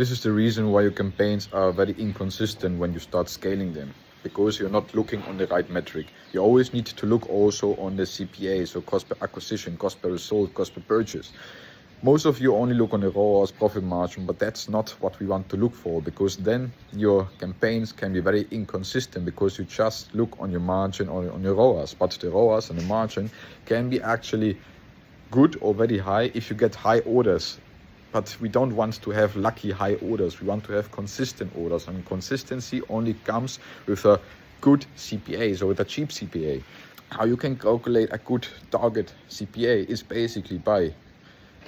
This is the reason why your campaigns are very inconsistent when you start scaling them, because you're not looking on the right metric. You always need to look also on the CPA, so cost per acquisition, cost per result, cost per purchase. Most of you only look on the ROAS, profit margin, but that's not what we want to look for, because then your campaigns can be very inconsistent because you just look on your margin or on your ROAS. But the ROAS and the margin can be actually good or very high if you get high orders. But we don't want to have lucky high orders. We want to have consistent orders, and consistency only comes with a good CPA, so with a cheap CPA. How you can calculate a good target CPA is basically by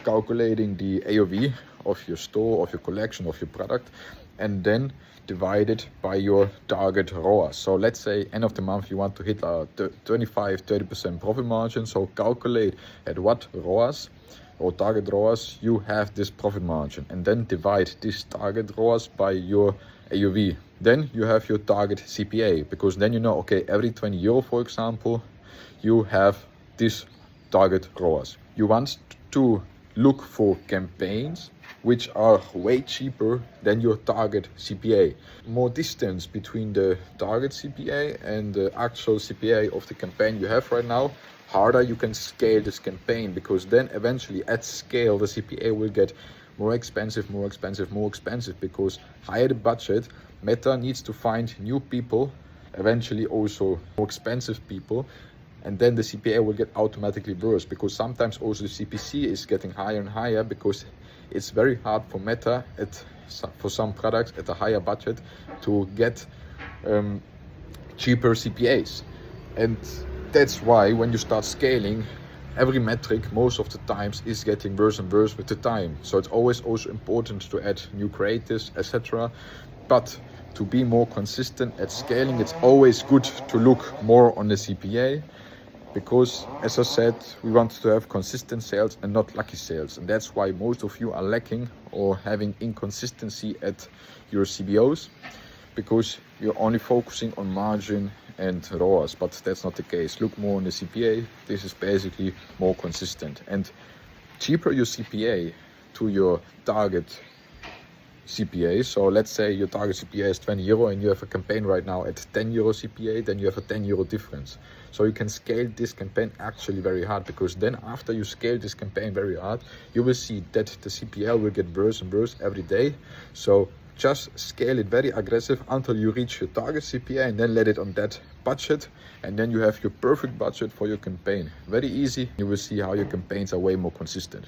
calculating the AOV of your store, of your collection, of your product, and then divide it by your target ROAS. So let's say end of the month you want to hit a 25-30% profit margin. So calculate at what ROAS or target ROAS you have this profit margin, and then divide this target ROAS by your AOV. Then you have your target CPA, because then you know, okay, every 20 euro, for example, you have this target ROAS. You want to look for campaigns which are way cheaper than your target CPA. More distance between the target CPA and the actual CPA of the campaign you have right now, harder you can scale this campaign, because then eventually at scale the CPA will get more expensive, because higher the budget, Meta needs to find new people, eventually also more expensive people, and then the CPA will get automatically worse, because sometimes also the CPC is getting higher and higher, because it's very hard for Meta for some products at a higher budget to get cheaper CPAs. And that's why when you start scaling, every metric most of the times is getting worse and worse with the time. So it's always also important to add new creatives, etc. But to be more consistent at scaling, it's always good to look more on the CPA, because as I said, we want to have consistent sales and not lucky sales. And that's why most of you are lacking or having inconsistency at your CBOs, because you're only focusing on margin and ROAS, but that's not the case. Look more on the CPA. This is basically more consistent. And cheaper your CPA to your target CPA. So let's say your target CPA is 20 euro and you have a campaign right now at 10 euro CPA, then you have a 10 euro difference. So you can scale this campaign actually very hard, because then after you scale this campaign very hard, you will see that the CPL will get worse and worse every day. So just scale it very aggressive until you reach your target CPA, and then let it on that budget, and then you have your perfect budget for your campaign. Very easy. You will see how your campaigns are way more consistent.